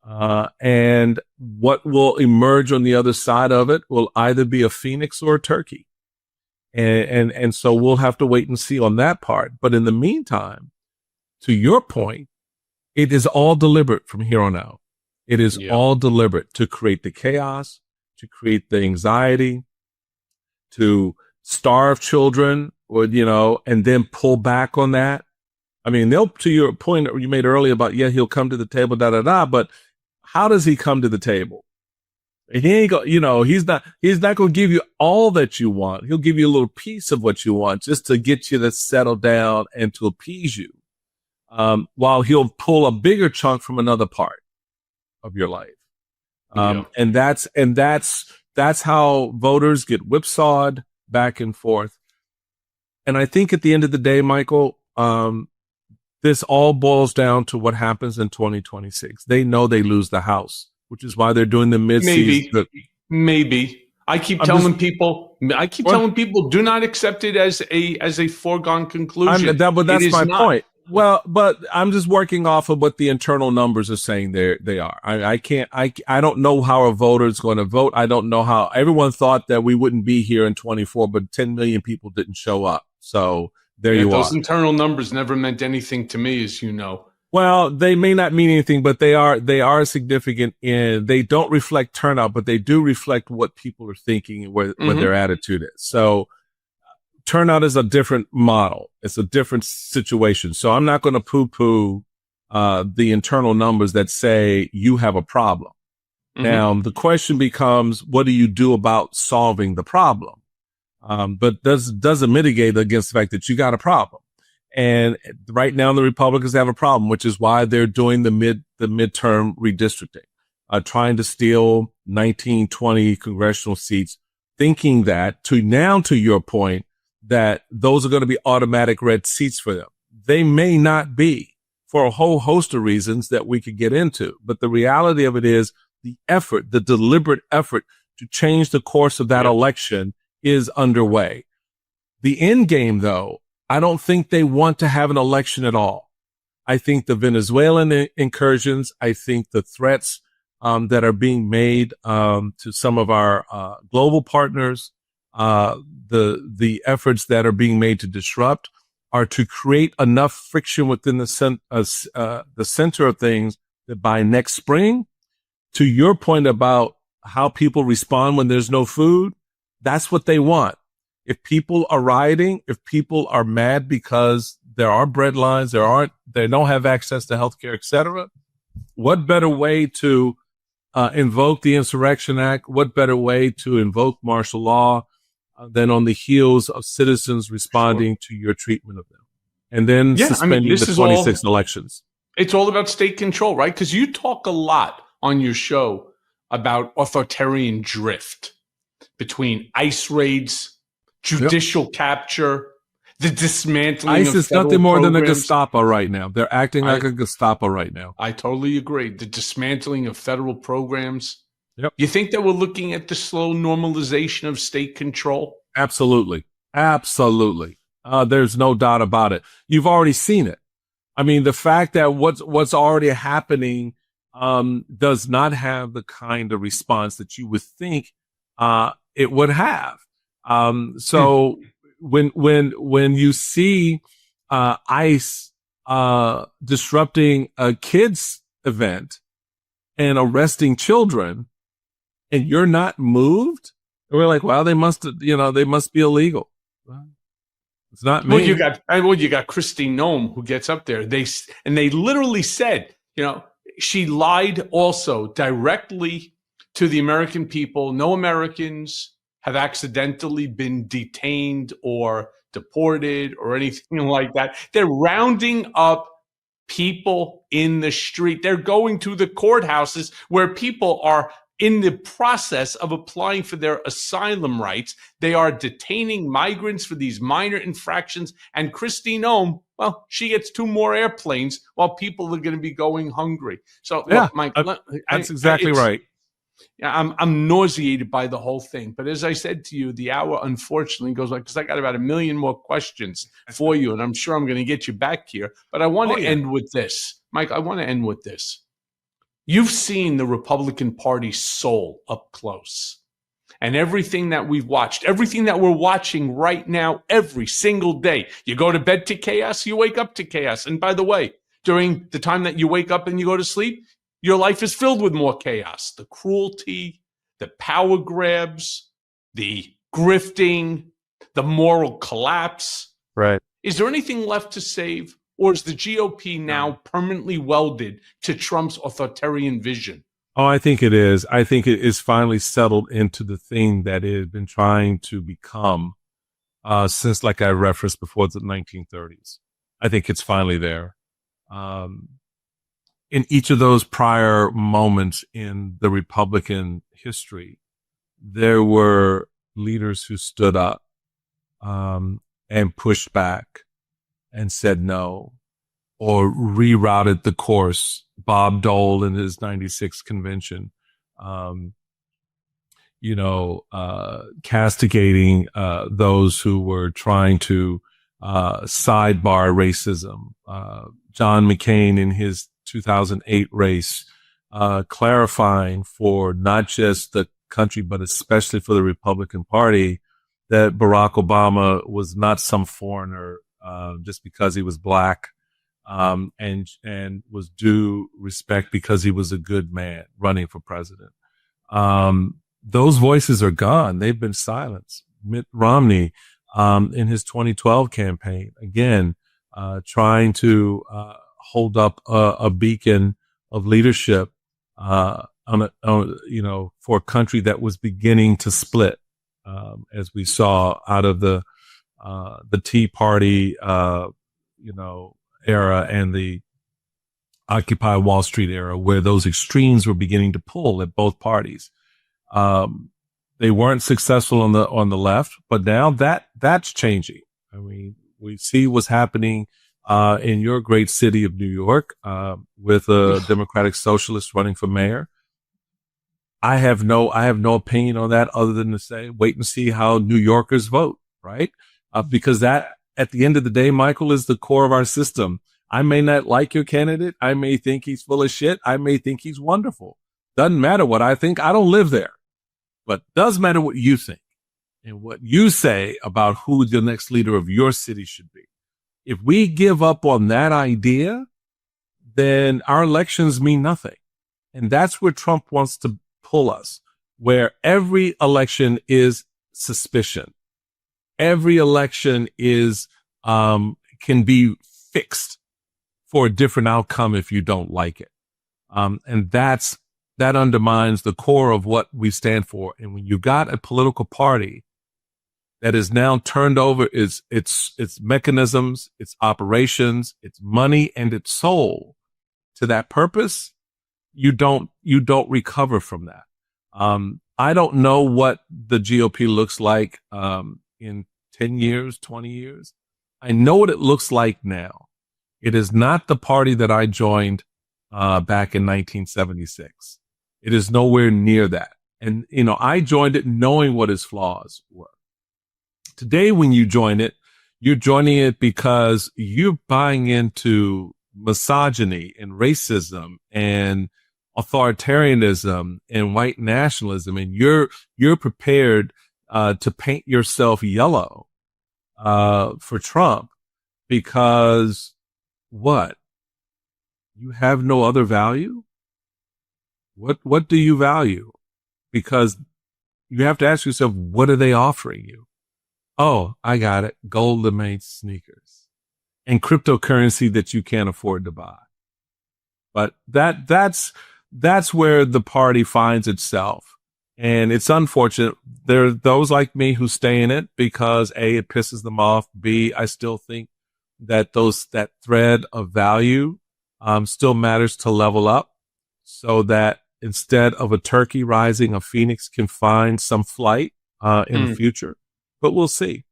And what will emerge on the other side of it will either be a phoenix or a turkey. And so we'll have to wait and see on that part. But in the meantime, to your point, it is all deliberate from here on out. It is all deliberate to create the chaos, to create the anxiety, to starve children, or, and then pull back on that. I mean, to your point you made earlier about, he'll come to the table, but how does he come to the table? He ain't he's not going to give you all that you want. He'll give you a little piece of what you want just to get you to settle down and to appease you. While he'll pull a bigger chunk from another part of your life. And that's how voters get whipsawed back and forth. And I think at the end of the day, Michael, this all boils down to what happens in 2026. They know they lose the House, which is why they're doing the mid-season. Maybe. I keep telling people, do not accept it as a foregone conclusion. That's my point. Well, but I'm just working off of what the internal numbers are saying they are. I don't know how a voter is going to vote. I don't know how everyone thought that we wouldn't be here in 24, but 10 million people didn't show up. So there you are. Those internal numbers never meant anything to me, as you know. Well, they may not mean anything, but they are significant in, they don't reflect turnout, but they do reflect what people are thinking and what their attitude is. So turnout is a different model. It's a different situation. So I'm not going to poo-poo the internal numbers that say you have a problem. Now, the question becomes, what do you do about solving the problem? But doesn't mitigate against the fact that you got a problem. And right now the Republicans have a problem, which is why they're doing the midterm redistricting, trying to steal 19, 20 congressional seats, thinking that to your point, that those are going to be automatic red seats for them. They may not be, for a whole host of reasons that we could get into. But the reality of it is the deliberate effort to change the course of that election is underway. The end game, though, I don't think they want to have an election at all. I think the Venezuelan incursions, I think the threats that are being made to some of our global partners, the efforts that are being made to disrupt are to create enough friction within the center of things that by next spring, to your point about how people respond when there's no food, that's what they want. If people are rioting, if people are mad because there are bread lines, they don't have access to healthcare, et cetera, what better way to invoke the Insurrection Act? What better way to invoke martial law than on the heels of citizens responding to your treatment of them? And then suspending the 26 elections. It's all about state control, right? Because you talk a lot on your show about authoritarian drift between ICE raids, judicial capture, the dismantling ICE of is federal nothing more programs. than a Gestapo right now. They're acting like a Gestapo right now. I totally agree. The dismantling of federal programs. Yep. You think that we're looking at the slow normalization of state control? Absolutely. Absolutely. There's no doubt about it. You've already seen it. I mean, the fact that what's already happening does not have the kind of response that you would think it would have. So when you see ICE disrupting a kids event and arresting children, and you're not moved, we're like, well, they must be illegal. It's not me. Well, you got Kristi Noem who gets up there. They literally said, she lied also directly to the American people. No Americans have accidentally been detained or deported or anything like that. They're rounding up people in the street. They're going to the courthouses where people are in the process of applying for their asylum rights. They are detaining migrants for these minor infractions. And Kristi Noem, well, she gets 2 more airplanes while people are going to be going hungry. So, look, Mike, that's exactly right. Yeah, I'm nauseated by the whole thing. But as I said to you, the hour unfortunately goes by because I got about 1 million more questions for you, and I'm sure I'm going to get you back here. But I want to end with this, Mike. I want to end with this. You've seen the Republican Party's soul up close. And everything that we've watched, everything that we're watching right now, every single day, you go to bed to chaos, you wake up to chaos. And by the way, during the time that you wake up and you go to sleep, your life is filled with more chaos. The cruelty, the power grabs, the grifting, the moral collapse. Right. Is there anything left to save? Or is the GOP now permanently welded to Trump's authoritarian vision? Oh, I think it is. I think it is finally settled into the thing that it had been trying to become since, like I referenced before, the 1930s. I think it's finally there. In each of those prior moments in the Republican history, there were leaders who stood up and pushed back and said no, or rerouted the course. Bob Dole in his 96 convention, castigating those who were trying to sidebar racism. John McCain in his 2008 race, clarifying for not just the country, but especially for the Republican Party, that Barack Obama was not some foreigner just because he was black. And was due respect because he was a good man running for president. Those voices are gone. They've been silenced. Mitt Romney, in his 2012 campaign, again, trying to, hold up a beacon of leadership, for a country that was beginning to split, as we saw out of the Tea Party, era and the Occupy Wall Street era, where those extremes were beginning to pull at both parties. They weren't successful on the left, but now that's changing. I mean, we see what's happening in your great city of New York with a Democratic Socialist running for mayor. I have no opinion on that other than to say, wait and see how New Yorkers vote, right? Because that, at the end of the day, Michael, is the core of our system. I may not like your candidate. I may think he's full of shit. I may think he's wonderful. Doesn't matter what I think. I don't live there. But does matter what you think and what you say about who the next leader of your city should be. If we give up on that idea, then our elections mean nothing. And that's where Trump wants to pull us, where every election is suspicion. Every election is, can be fixed for a different outcome if you don't like it. And that undermines the core of what we stand for. And when you got a political party that is now turned over its mechanisms, its operations, its money, and its soul to that purpose, you don't recover from that. I don't know what the GOP looks like, in 10 years, 20 years. I know what it looks like now. It is not the party that I joined back in 1976. It is nowhere near that. And, I joined it knowing what its flaws were. Today, when you join it, you're joining it because you're buying into misogyny and racism and authoritarianism and white nationalism. And you're prepared to paint yourself yellow for Trump because what? You have no other value? What do you value? Because you have to ask yourself, what are they offering you? Oh, I got it. Gold lame sneakers and cryptocurrency that you can't afford to buy. But that's where the party finds itself. And it's unfortunate. There are those like me who stay in it because A, it pisses them off. B, I still think that that thread of value, still matters to level up so that instead of a turkey rising, a phoenix can find some flight, in the future, but we'll see.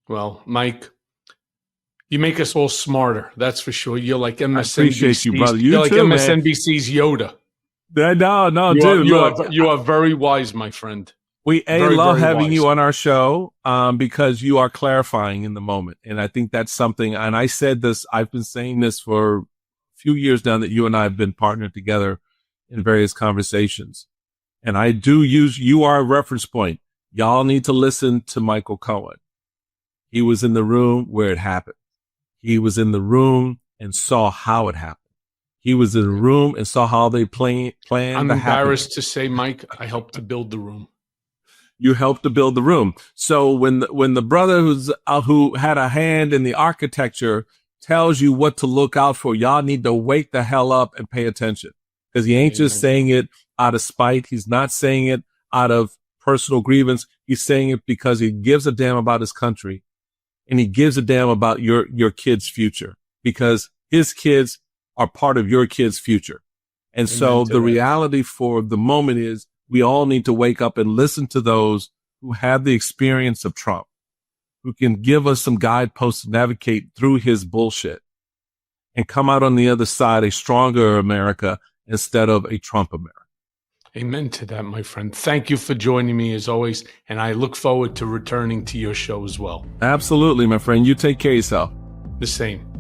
Well, Mike, you make us all smarter. That's for sure. You're like MSNBC. I appreciate you, brother. You're like too, MSNBC's Yoda. No, dude. Look, you are very wise, my friend. We Very, love very having wise. you on our show because you are clarifying in the moment. And I think that's something, and I said this, I've been saying this for a few years now that you and I have been partnered together in various conversations. And I do use, you are a reference point. Y'all need to listen to Michael Cohen. He was in the room where it happened. He was in the room and saw how it happened. He was in the room and saw how they planned. I'm embarrassed to say, Mike, I helped to build the room. You helped to build the room. So when the brother who had a hand in the architecture tells you what to look out for, y'all need to wake the hell up and pay attention, because he ain't just saying it out of spite. He's not saying it out of personal grievance. He's saying it because he gives a damn about his country, and he gives a damn about your kids' future, because his kids are part of your kids' future. And so the reality for the moment is, we all need to wake up and listen to those who have the experience of Trump, who can give us some guideposts to navigate through his bullshit and come out on the other side a stronger America instead of a Trump America. Amen to that, my friend. Thank you for joining me as always. And I look forward to returning to your show as well. Absolutely, my friend. You take care of yourself. The same.